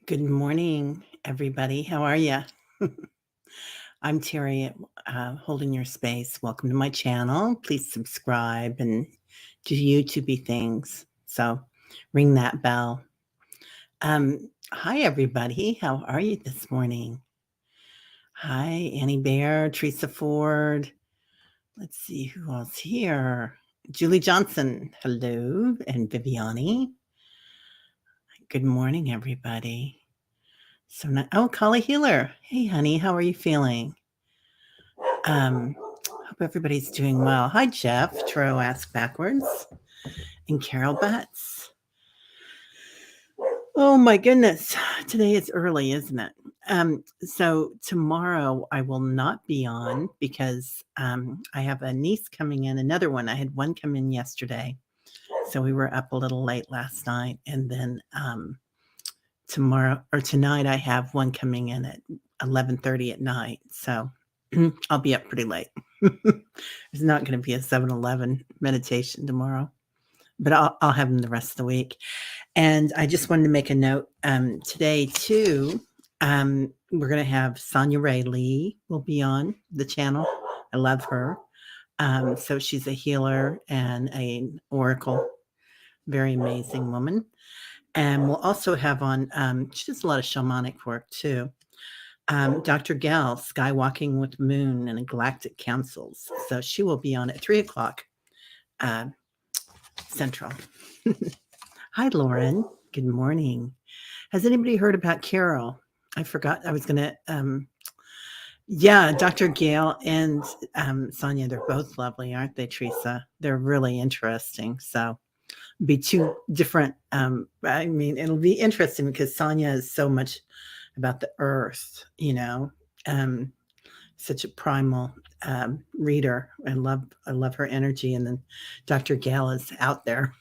Good morning, everybody. How are you? I'm Terry, holding your space. Welcome to my channel. Please subscribe and do YouTubey things. So ring that bell. Hi, everybody. How are you this morning? Hi, Annie Bear, Teresa Ford. Let's see who else here. Julie Johnson. Hello. And Viviani. Good morning, everybody. Kali Healer. Hey, honey, how are you feeling? Hope everybody's doing well. Hi, Jeff. Tro Ask Backwards. And Carol Betts. Oh my goodness. Today is early, isn't it? So tomorrow I will not be on because I have a niece coming in, another one. I had one come in yesterday. So we were up a little late last night. And then tonight I have one coming in at 11:30 at night. So I'll be up pretty late. There's not going to be a 7-Eleven meditation tomorrow, but I'll have them the rest of the week. And I just wanted to make a note today too. We're going to have Sonia Ray Lee will be on the channel. I love her. So she's a healer and an oracle, very amazing woman. And we'll also have on, she does a lot of shamanic work too. Dr. Gal, Skywalking with Moon and Galactic Councils. So she will be on at 3:00 Central. Hi, Lauren. Good morning. Has anybody heard about Carol? I forgot. I was going to. Yeah, Dr. Gail and Sonia, they're both lovely, aren't they, Teresa? They're really interesting. So be two different. I mean, it'll be interesting because Sonia is so much about the earth, such a primal reader. I love her energy. And then Dr. Gail is out there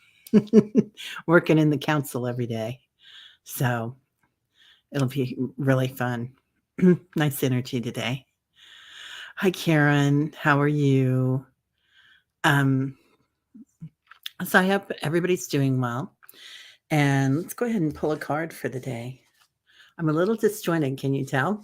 working in the council every day. So it'll be really fun. Nice energy today. Hi, Karen. How are you? So I hope everybody's doing well. And let's go ahead and pull a card for the day. I'm a little disjointed, can you tell?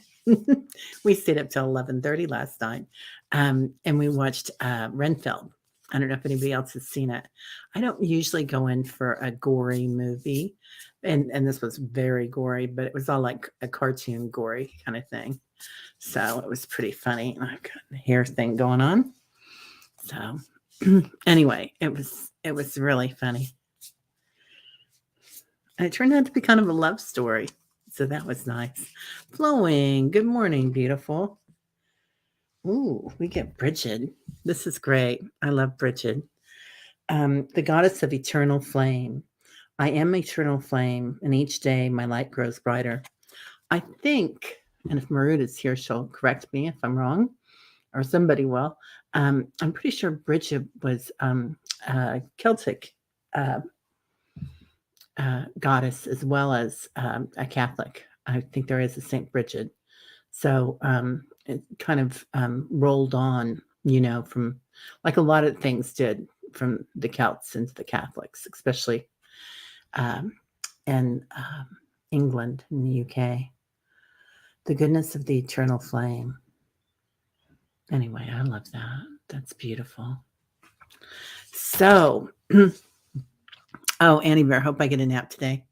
We stayed up till 11:30 last night, and we watched Renfield. I don't know if anybody else has seen it. I don't usually go in for a gory movie, and this was very gory, but it was all like a cartoon gory kind of thing. So it was pretty funny. I've got a hair thing going on. So anyway, it was really funny. And it turned out to be kind of a love story. So that was nice. Flowing. Good morning, beautiful. Ooh, we get Bridget. This is great. I love Bridget. The goddess of eternal flame. I am eternal flame, and each day my light grows brighter. I think, and if Marut is here, she'll correct me if I'm wrong, or somebody will. I'm pretty sure Bridget was Celtic goddess as well as a Catholic. I think there is a Saint Bridget. So it kind of rolled on, from like a lot of things did from the Celts into the Catholics, especially in England and the UK. The goodness of the eternal flame. Anyway, I love that. That's beautiful. So, Annie Bear, hope I get a nap today.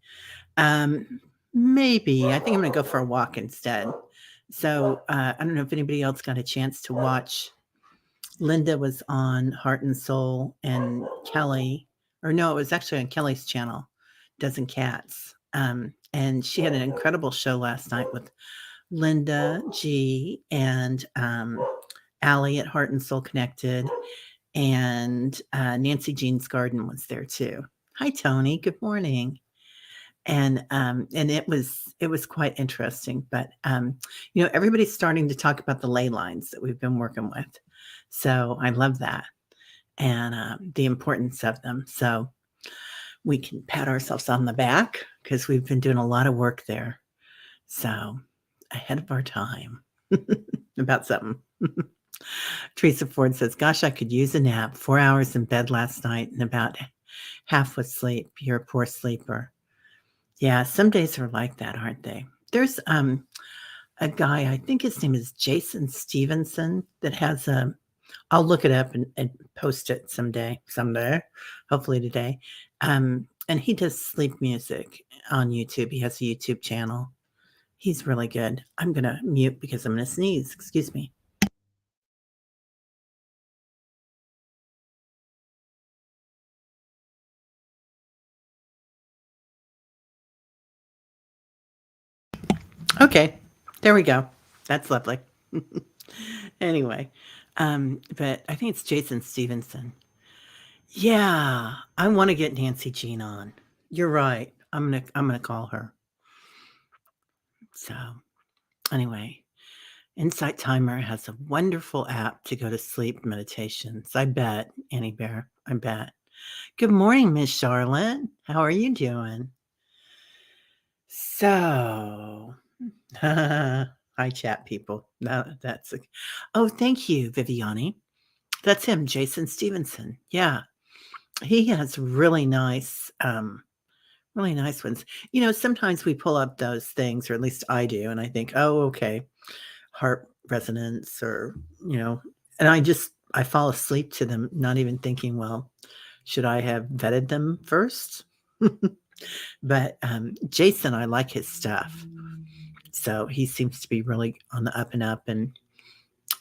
Maybe. I think I'm going to go for a walk instead. So I don't know if anybody else got a chance to watch. Linda was on Heart and Soul, and Kelly, or no, it was actually on Kelly's channel, Dozen Cats. And she had an incredible show last night with Linda G and Allie at Heart and Soul Connected, and Nancy Jean's Garden was there too. Hi, Tony. Good morning. And it was quite interesting. But everybody's starting to talk about the ley lines that we've been working with. So I love that and the importance of them. So we can pat ourselves on the back because we've been doing a lot of work there. So ahead of our time about something. Teresa Ford says, gosh, I could use a nap. 4 hours in bed last night and about half was sleep. You're a poor sleeper. Yeah, some days are like that, aren't they? There's a guy, I think his name is Jason Stevenson, that has a I'll look it up and post it someday, hopefully today. And he does sleep music on YouTube. He has a YouTube channel. He's really good. I'm gonna mute because I'm gonna sneeze. Excuse me. Okay, there we go. That's lovely. Anyway, but I think it's Jason Stevenson. Yeah, I want to get Nancy Jean on. You're right. I'm gonna call her. So anyway, Insight Timer has a wonderful app to go to sleep meditations. I bet, Annie Bear. I bet. Good morning, Miss Charlotte. How are you doing? So, hi, chat people. No, oh, thank you, Viviani. That's him, Jason Stevenson. Yeah, he has really nice ones. Sometimes we pull up those things, or at least I do, and I think, oh, okay, heart resonance, or you know, and I fall asleep to them, not even thinking, well, should I have vetted them first? But Jason, I like his stuff. So he seems to be really on the up and up. And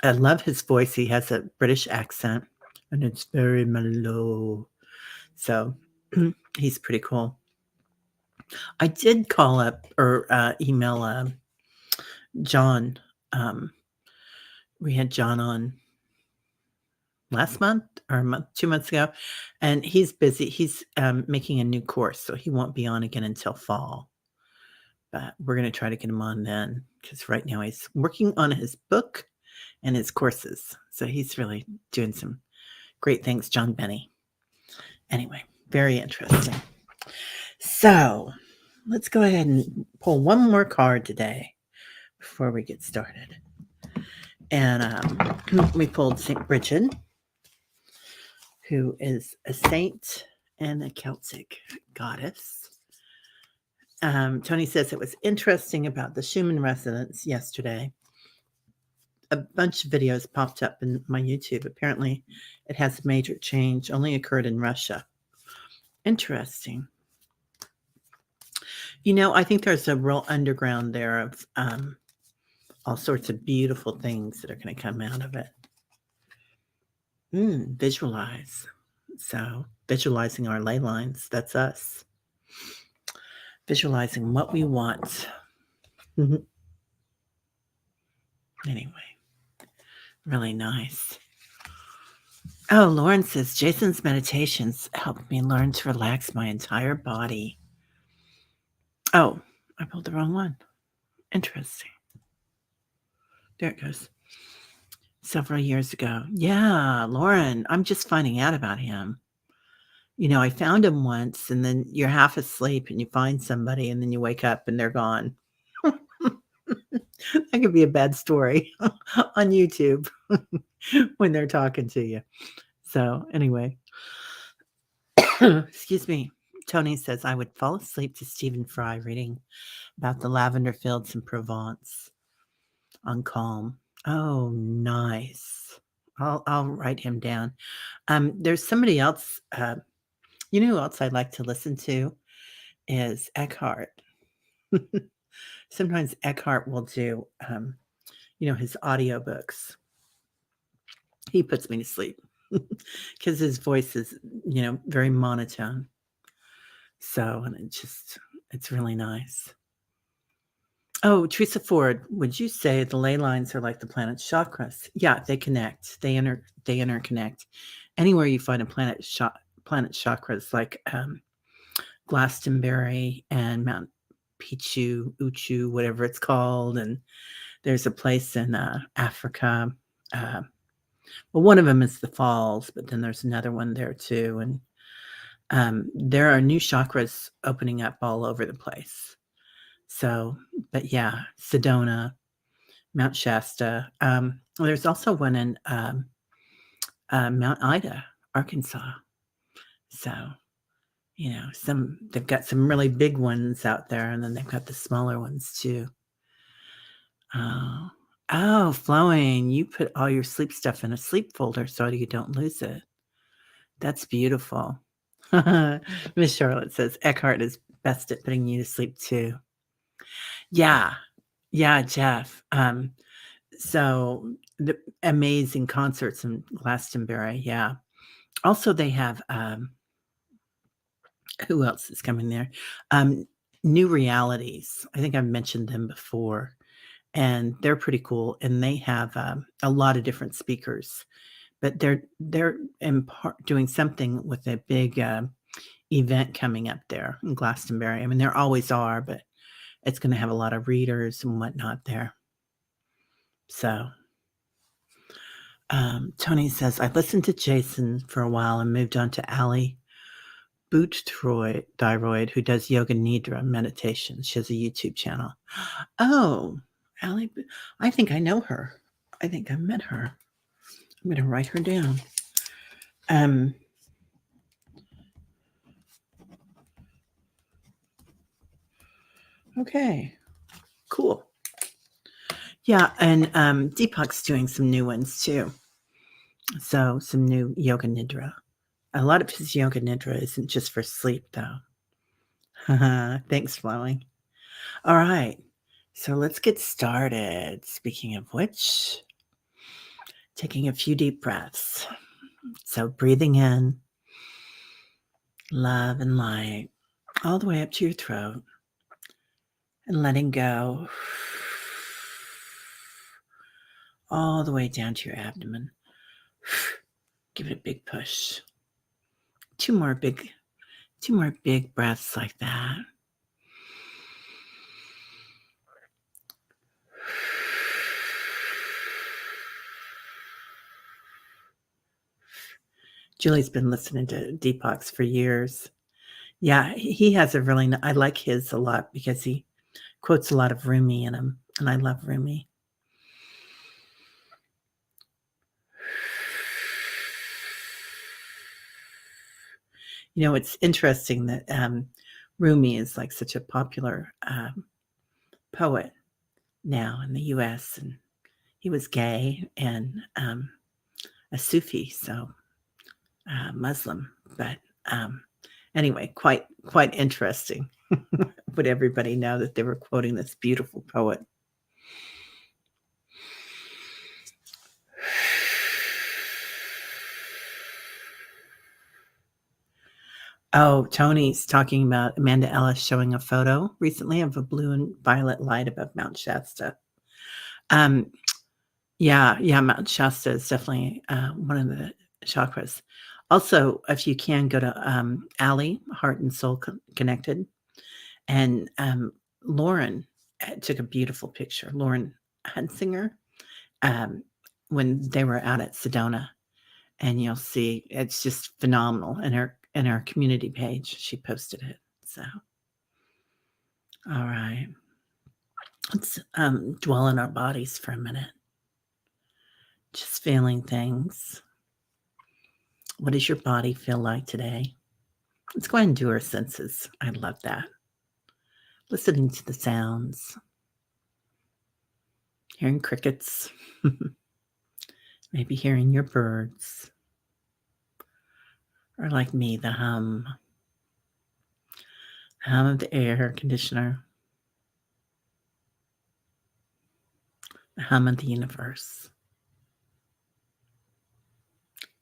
I love his voice. He has a British accent and it's very mellow. So he's pretty cool. I did call up or email John. Um, we had John on last month or 2 months ago, and he's busy. He's making a new course, so he won't be on again until fall. But we're going to try to get him on then because right now he's working on his book and his courses. So he's really doing some great things, John Benny. Anyway, very interesting. So let's go ahead and pull one more card today before we get started. And we pulled St. Bridget, who is a saint and a Celtic goddess. Tony says it was interesting about the Schumann Resonance yesterday. A bunch of videos popped up in my YouTube. Apparently, it has a major change, only occurred in Russia. Interesting. I think there's a real underground there of all sorts of beautiful things that are going to come out of it. Visualize. So, visualizing our ley lines, that's us. Visualizing what we want. Anyway, really nice. Oh, Lauren says Jason's meditations helped me learn to relax my entire body. Oh, I pulled the wrong one. Interesting. There it goes. Several years ago. Yeah, Lauren, I'm just finding out about him. I found him once, and then you're half asleep and you find somebody, and then you wake up and they're gone. That could be a bad story on YouTube when they're talking to you. So, anyway, excuse me. Tony says I would fall asleep to Stephen Fry reading about the lavender fields in Provence on Calm. Oh, nice. I'll write him down. There's somebody else. Who else I'd like to listen to is Eckhart. Sometimes Eckhart will do, his audiobooks. He puts me to sleep because his voice is, very monotone. So, and it's really nice. Oh, Teresa Ford, would you say the ley lines are like the planet's chakras? Yeah, they connect. They interconnect. Anywhere you find a planet chakras like Glastonbury and Mount Uchu, whatever it's called, and there's a place in Africa. Well, one of them is the falls, but then there's another one there too, and there are new chakras opening up all over the place. So, but yeah, Sedona, Mount Shasta. There's also one in Mount Ida, Arkansas. So they've got some really big ones out there, and then they've got the smaller ones too. Flowing, you put all your sleep stuff in a sleep folder so you don't lose it. That's beautiful. Miss Charlotte says Eckhart is best at putting you to sleep too. Yeah, Jeff. So the amazing concerts in Glastonbury. Yeah. Also, they have who else is coming there? New Realities. I think I've mentioned them before, and they're pretty cool. And they have a lot of different speakers, but they're doing something with a big event coming up there in Glastonbury. I mean, there always are, but it's going to have a lot of readers and whatnot there. So Tony says, I listened to Jason for a while and moved on to Allie Thyroid, who does yoga nidra meditation. She has a YouTube channel. Oh, Allie, I think I know her. I think I met her. I'm going to write her down. Okay, cool. Yeah, and Deepak's doing some new ones too. So some new yoga nidra. A lot of his yoga nidra isn't just for sleep, though. Thanks, Flowing. All right, so let's get started. Speaking of which, taking a few deep breaths. So breathing in love and light all the way up to your throat and letting go all the way down to your abdomen. Give it a big push. Two more big breaths like that. Julie's been listening to Deepak's for years. Yeah, he has a really, I like his a lot because he quotes a lot of Rumi in him, and I love Rumi. It's interesting that Rumi is like such a popular poet now in the U.S., and he was gay and a Sufi, so Muslim. But anyway, quite interesting. Would everybody know that they were quoting this beautiful poet? Oh, Tony's talking about Amanda Ellis showing a photo recently of a blue and violet light above Mount Shasta. Yeah, Mount Shasta is definitely one of the chakras. Also, if you can, go to Allie, Heart and Soul Connected. And Lauren took a beautiful picture. Lauren Hunsinger, when they were out at Sedona. And you'll see it's just phenomenal in her community page. She posted it. So, all right. Let's dwell in our bodies for a minute. Just feeling things. What does your body feel like today? Let's go ahead and do our senses. I love that. Listening to the sounds. Hearing crickets. Maybe hearing your birds. Or like me, the hum. Hum of the air conditioner. The hum of the universe.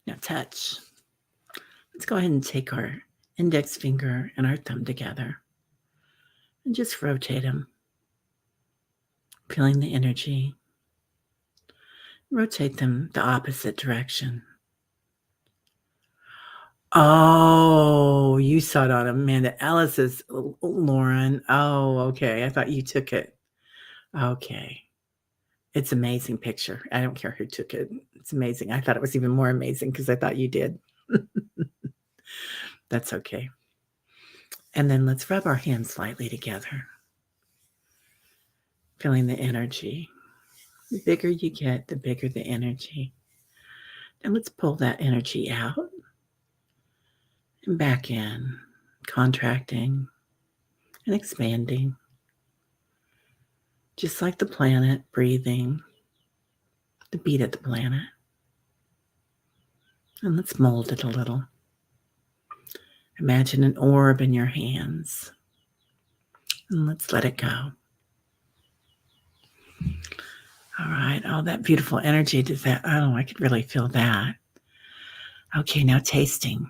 Now touch. Let's go ahead and take our index finger and our thumb together and just rotate them, feeling the energy. Rotate them the opposite direction. Oh, you saw it on Amanda Ellis's, Lauren. Oh, okay. I thought you took it. Okay. It's an amazing picture. I don't care who took it. It's amazing. I thought it was even more amazing because I thought you did. That's okay. And then let's rub our hands slightly together. Feeling the energy. The bigger you get, the bigger the energy. And let's pull that energy out and back in. contracting and expanding, just like the planet, breathing the beat of the planet. And let's mold it a little. Imagine an orb in your hands, and let's let it go. All right. Oh, that beautiful energy. Does that? Oh, I could really feel that. Okay, now tasting.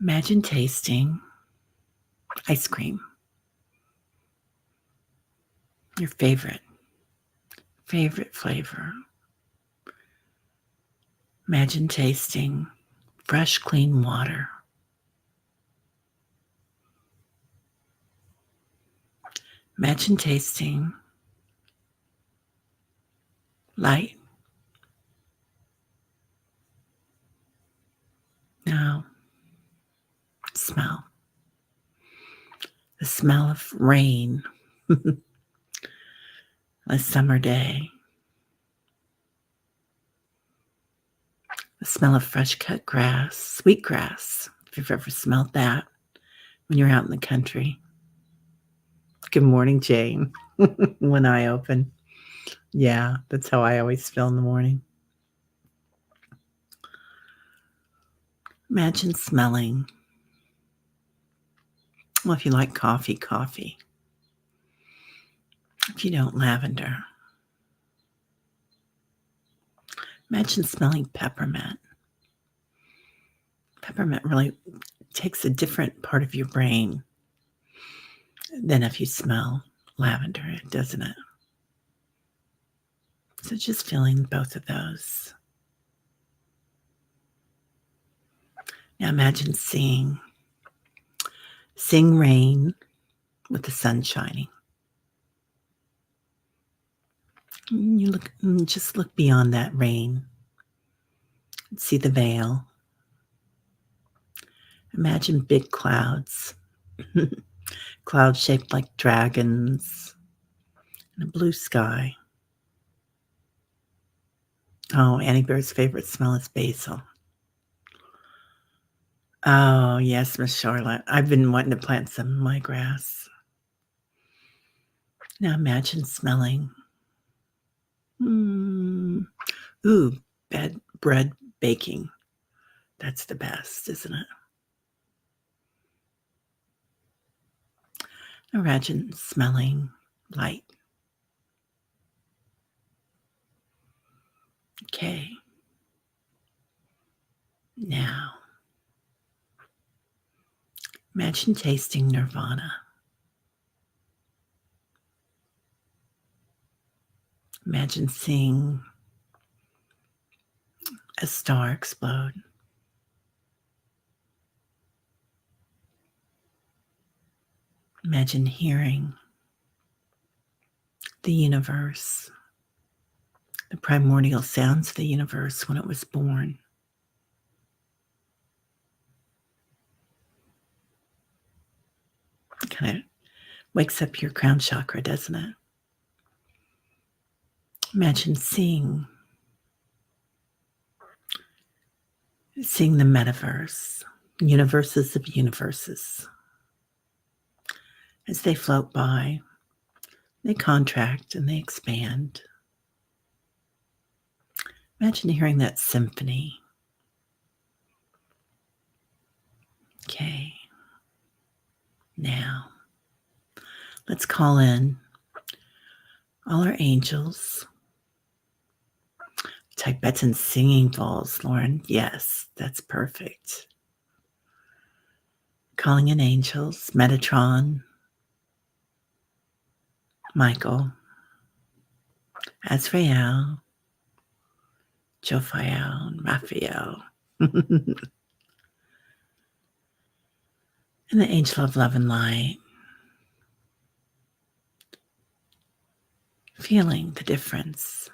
Imagine tasting ice cream. Your favorite flavor. Imagine tasting fresh, clean water. Imagine tasting light. Now, smell. The smell of rain. A summer day. The smell of fresh cut grass, sweet grass, if you've ever smelled that when you're out in the country. Good morning, Jane. One eye open. Yeah, that's how I always feel in the morning. Imagine smelling. Well, if you like coffee. If you don't, lavender. Imagine smelling peppermint. Peppermint really takes a different part of your brain than if you smell lavender, doesn't it? So just feeling both of those. Now imagine seeing rain with the sun shining. Just look beyond that rain. See the veil. Imagine big clouds. Clouds shaped like dragons and a blue sky. Oh, Annie Bear's favorite smell is basil. Oh, yes, Miss Charlotte. I've been wanting to plant some in my grass. Now imagine smelling. Bread baking. That's the best, isn't it? Imagine smelling light. Okay. Now, imagine tasting nirvana. Imagine seeing a star explode. Imagine hearing the universe, the primordial sounds of the universe when it was born. It kind of wakes up your crown chakra, doesn't it? Imagine seeing the metaverse, universes of universes. As they float by, they contract and they expand. Imagine hearing that symphony. Okay. Now, let's call in all our angels. Tibetan singing bowls, Lauren. Yes, that's perfect. Calling in angels, Metatron, Michael, Azrael, Jophiel, and Raphael. And the angel of love and light. Feeling the difference,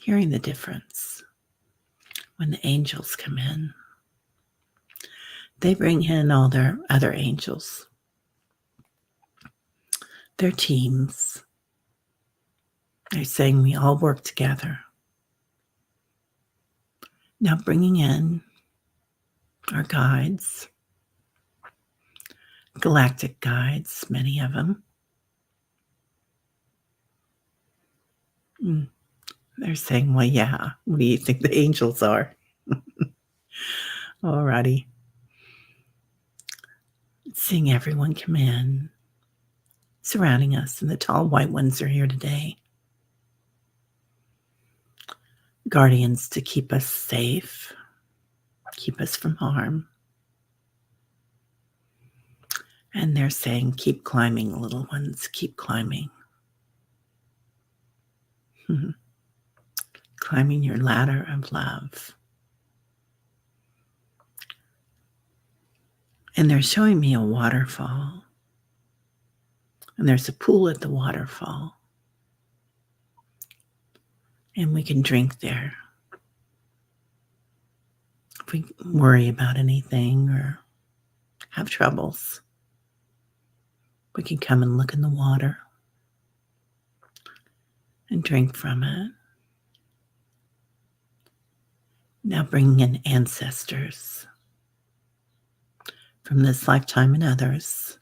hearing the difference when the angels come in. They bring in all their other angels, their teams. They're saying we all work together. Now bringing in our guides, galactic guides, many of them. They're saying, well, yeah, what do you think the angels are? Alrighty. Seeing everyone come in, surrounding us, and the tall white ones are here today. Guardians to keep us safe, keep us from harm. And they're saying, keep climbing, little ones, keep climbing. Climbing your ladder of love. And they're showing me a waterfall. And there's a pool at the waterfall. And we can drink there. If we worry about anything or have troubles, we can come and look in the water and drink from it. Now bringing in ancestors from this lifetime and others.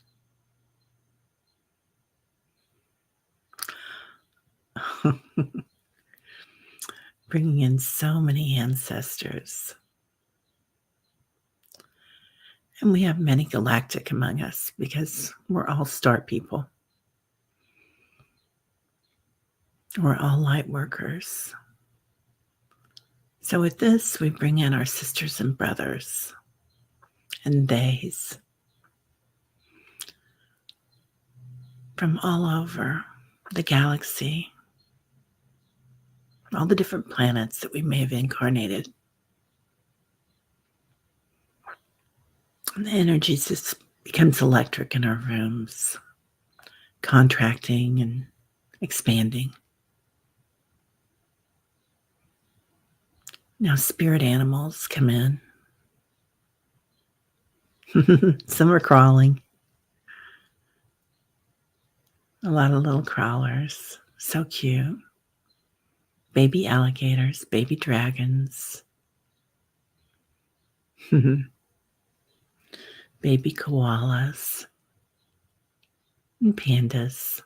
Bringing in so many ancestors. And we have many galactic among us because we're all star people. We're all light workers. So with this, we bring in our sisters and brothers and theys from all over the galaxy, all the different planets that we may have incarnated. And the energy just becomes electric in our rooms, contracting and expanding. Now spirit animals come in. Some are crawling. A lot of little crawlers. So cute. Baby alligators, baby dragons. Baby koalas. And pandas.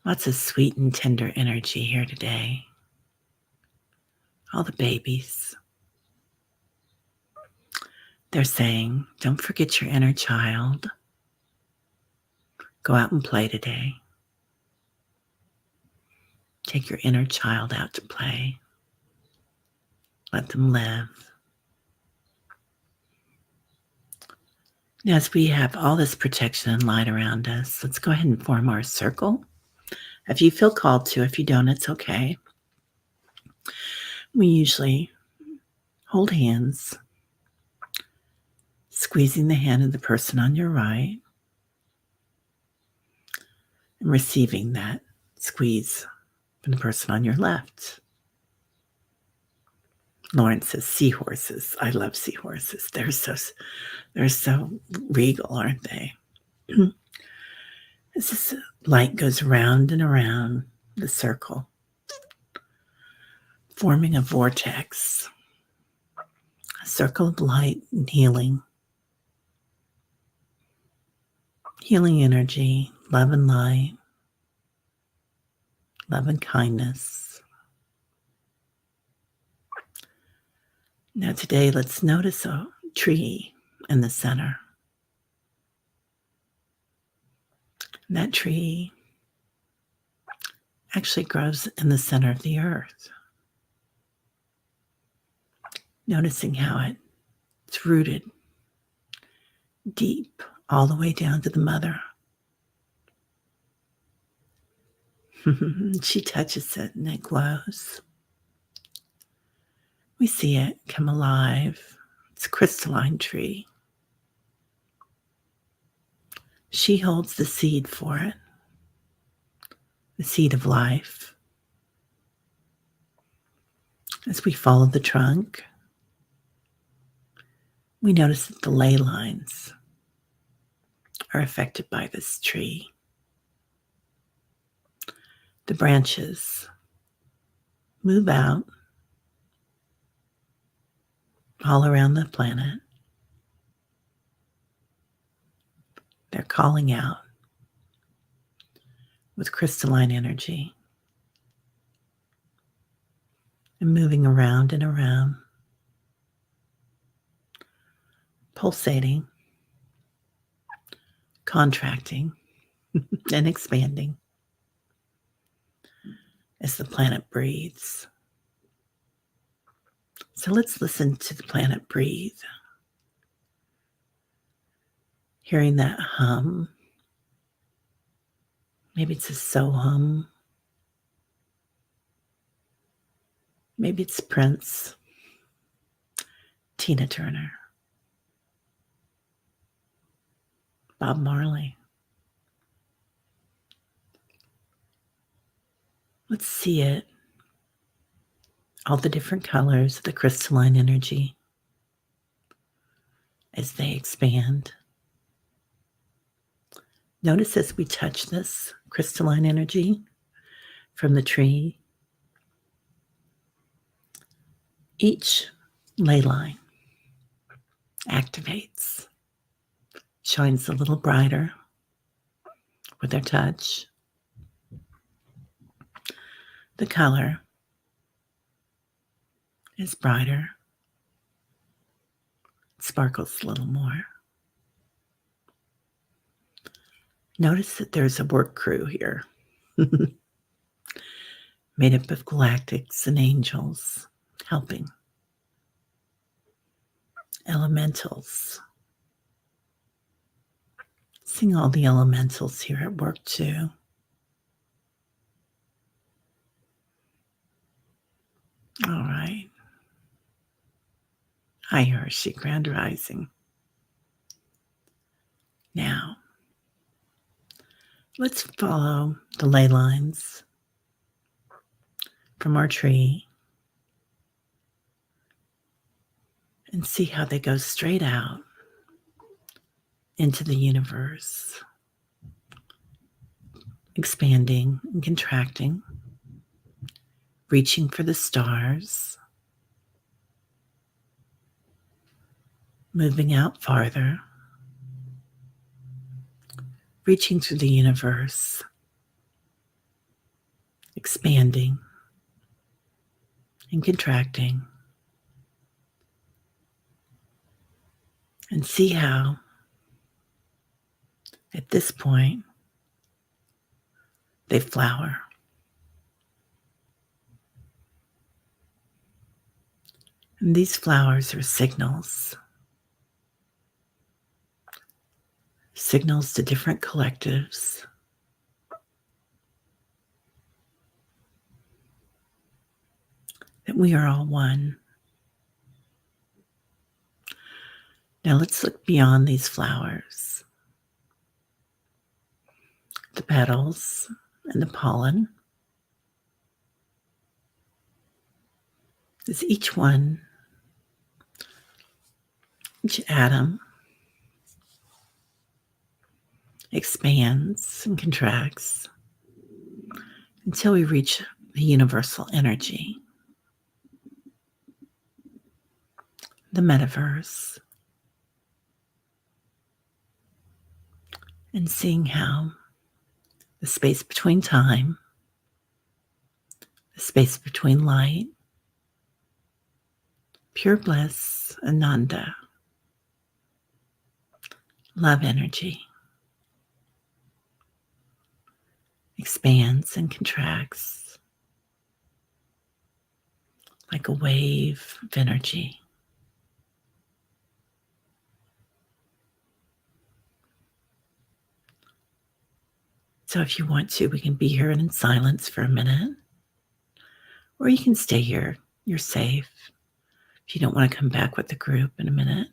Lots of sweet and tender energy here today. All the babies. They're saying, don't forget your inner child. Go out and play today. Take your inner child out to play. Let them live. Now, as we have all this protection and light around us, let's go ahead and form our circle. If you feel called to, if you don't, it's okay. We usually hold hands, squeezing the hand of the person on your right and receiving that squeeze from the person on your left. Lauren says seahorses. I love seahorses. They're so regal, aren't they? As this light goes around and around the circle, forming a vortex, a circle of light and healing. Healing energy, love and light, love and kindness. Now today, let's notice a tree in the center. And that tree actually grows in the center of the earth. Noticing how it's rooted deep all the way down to the mother. She touches it and it glows. We see it come alive. It's a crystalline tree. She holds the seed for it, the seed of life. As we follow the trunk, we notice that the ley lines are affected by this tree. The branches move out all around the planet. They're calling out with crystalline energy and moving around and around, pulsating, contracting, and expanding as the planet breathes. So let's listen to the planet breathe, hearing that hum. Maybe it's a so hum. Maybe it's Prince, Tina Turner, Bob Marley. Let's see it. All the different colors of the crystalline energy as they expand. Notice as we touch this crystalline energy from the tree, each ley line activates, shines a little brighter with our touch. The color is brighter, sparkles a little more. Notice that there's a work crew here made up of galactics and angels helping, elementals. Seeing all the elementals here at work too. All right. Hi, Hershey, Grand Rising. Now, let's follow the ley lines from our tree and see how they go straight out into the universe, expanding and contracting, reaching for the stars, moving out farther, reaching through the universe, expanding and contracting, and see how at this point they flower. And these flowers are signals to different collectives, that we are all one. Now let's look beyond these flowers, the petals and the pollen. As each atom expands and contracts until we reach the universal energy, the metaverse, and seeing how the space between time, the space between light, pure bliss, Ananda, love energy, expands and contracts like a wave of energy. So if you want to, we can be here in silence for a minute, or you can stay here. You're safe. If you don't want to come back with the group in a minute.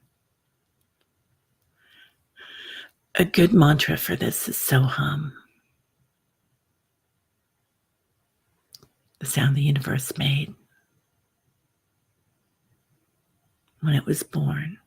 A good mantra for this is so hum. The sound the universe made when it was born.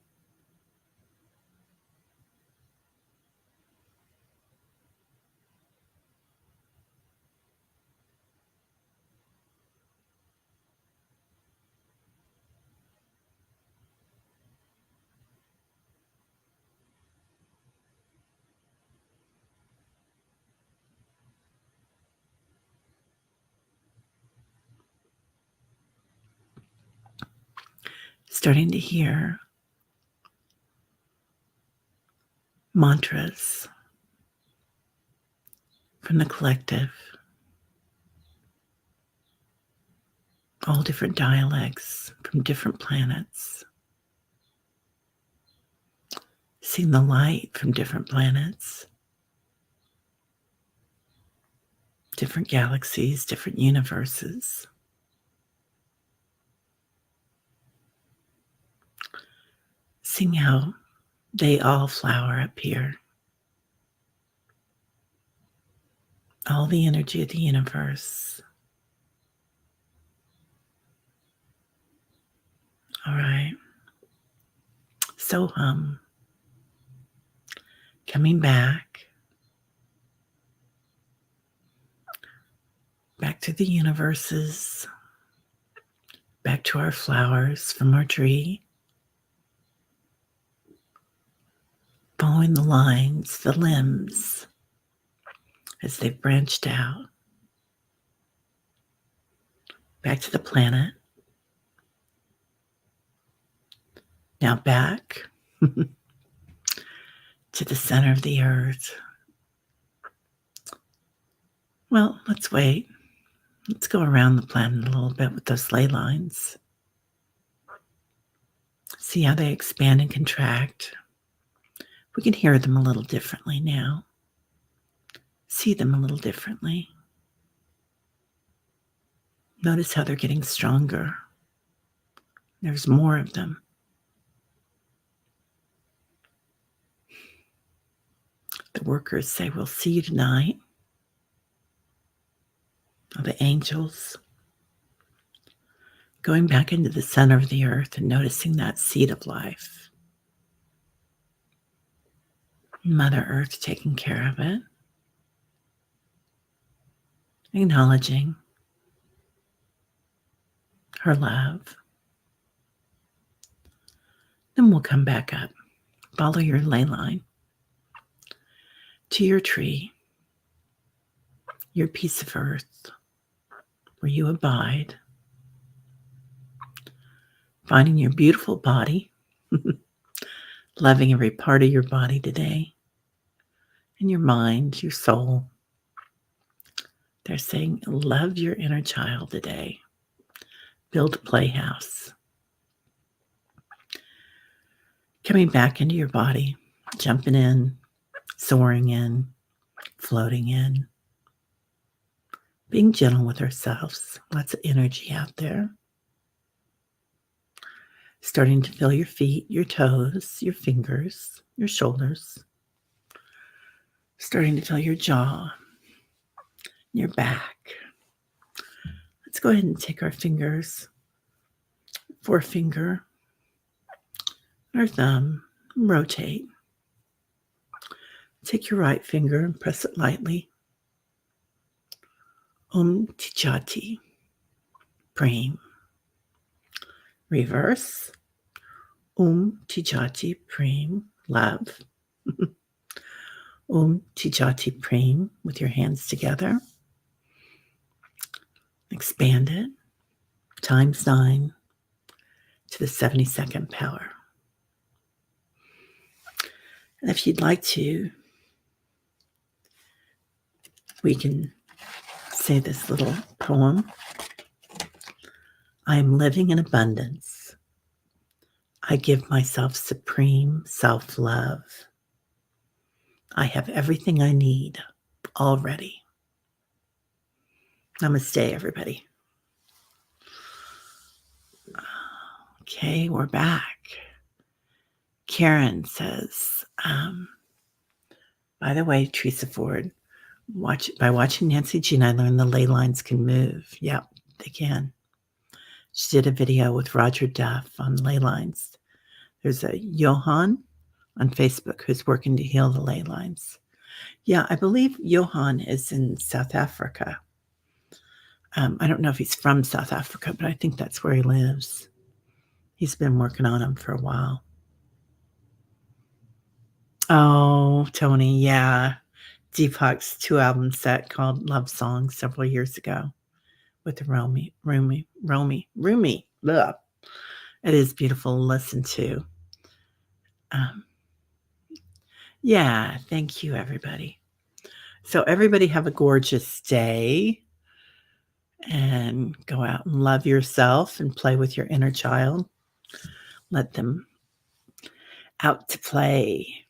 starting to hear mantras from the collective, all different dialects from different planets, seeing the light from different planets, different galaxies, different universes. Seeing how they all flower up here. All the energy of the universe. All right. So, coming back to the universes, back to our flowers from our tree, following the lines, the limbs, as they've branched out, back to the planet, now back to the center of the earth. Well, let's wait. Let's go around the planet a little bit with those ley lines. See how they expand and contract. We can hear them a little differently now. See them a little differently. Notice how they're getting stronger. There's more of them. The workers say, we'll see you tonight. Or the angels. Going back into the center of the earth and noticing that seed of life. Mother Earth taking care of it. Acknowledging her love. Then we'll come back up. Follow your ley line to your tree, your piece of earth where you abide, finding your beautiful body, loving every part of your body today, and your mind, your soul. They're saying, love your inner child today. Build a playhouse. Coming back into your body, jumping in, soaring in, floating in, being gentle with ourselves. Lots of energy out there. Starting to feel your feet, your toes, your fingers, your shoulders. Starting to feel your jaw, your back. Let's go ahead and take our fingers, forefinger, our thumb, rotate. Take your right finger and press it lightly. Tijati, Prem. Reverse. Tijati, Prem, love. Tijati, Prem, with your hands together. Expand it, times 9 to the 72nd power. And if you'd like to, we can say this little poem. I am living in abundance. I give myself supreme self-love. I have everything I need already. Namaste, everybody. Okay, we're back. Karen says, by the way, Teresa Ford, by watching Nancy Jean, I learned the ley lines can move. Yep, they can. She did a video with Roger Duff on ley lines. There's a Johan on Facebook who's working to heal the ley lines. Yeah, I believe Johan is in South Africa. I don't know if he's from South Africa, but I think that's where he lives. He's been working on them for a while. Oh, Tony, yeah. Deepak's 2-album set called Love Songs several years ago with the Rumi. Blah. It is beautiful to listen to. Um, yeah, thank you, everybody. So, everybody have a gorgeous day and go out and love yourself and play with your inner child. Let them out to play.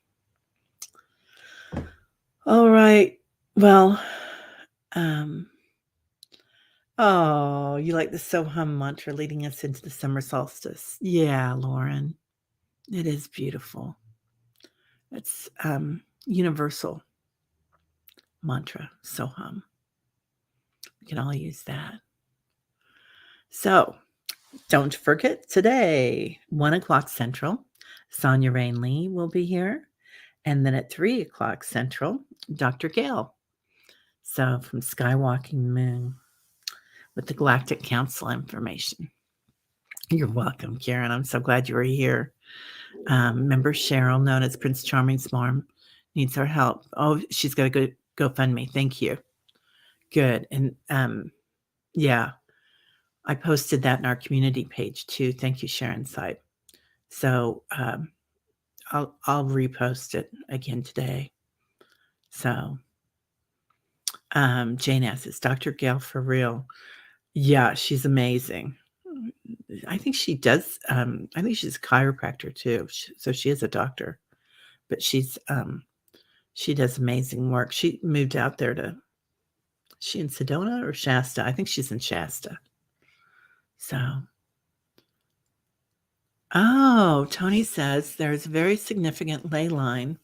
All right. Well, um, oh, you like the Soham mantra leading us into the summer solstice? Yeah, Lauren, it is beautiful. It's universal mantra, Soham. We can all use that. So, don't forget today, 1:00 Central, Sonia Rainley will be here. And then at 3:00 Central, Dr. Gail. So from Skywalking the Moon with the Galactic Council information. You're welcome, Karen. I'm so glad you were here. Member Cheryl, known as Prince Charming's mom, needs our help. Oh, she's got a GoFundMe. Thank you. Good. And yeah, I posted that in our community page too. Thank you, Sharon Sipe. So I'll repost it again today. So Jane asks, is Dr. Gail for real? Yeah, she's amazing. I think she does. I think she's a chiropractor too. So she is a doctor, but she does amazing work. She moved out there to. She in Sedona or Shasta? I think she's in Shasta. So. Oh, Tony says there's a very significant ley line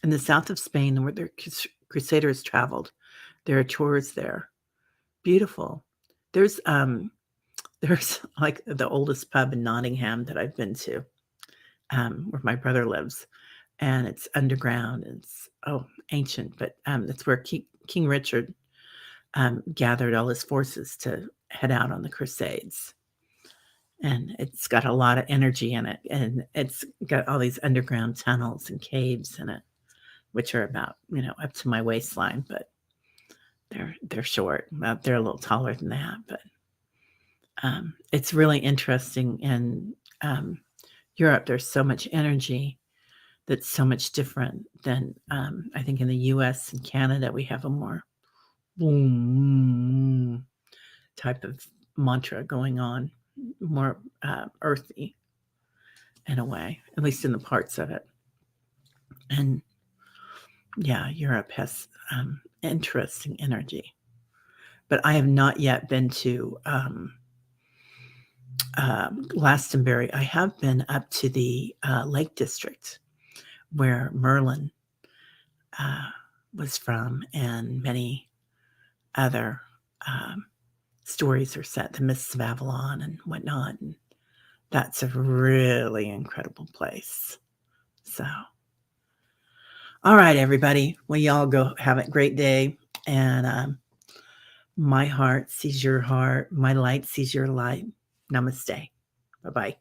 in the south of Spain where the Crusaders traveled. There are tours there. Beautiful. There's like the oldest pub in Nottingham that I've been to, where my brother lives, and it's underground. It's ancient, but that's where King Richard gathered all his forces to head out on the Crusades. And it's got a lot of energy in it, and it's got all these underground tunnels and caves in it, which are about up to my waistline, but they're short. They're a little taller than that, but it's really interesting. In Europe, there's so much energy that's so much different than I think in the U.S. and Canada. We have a more boom type of mantra going on, more earthy in a way, at least in the parts of it. And yeah, Europe has interesting energy. But I have not yet been to Glastonbury. I have been up to the Lake District where Merlin was from, and many other stories are set, the Mists of Avalon and whatnot. And that's a really incredible place. So, all right, everybody. Well, y'all go have a great day. And my heart sees your heart. My light sees your light. Namaste. Bye-bye.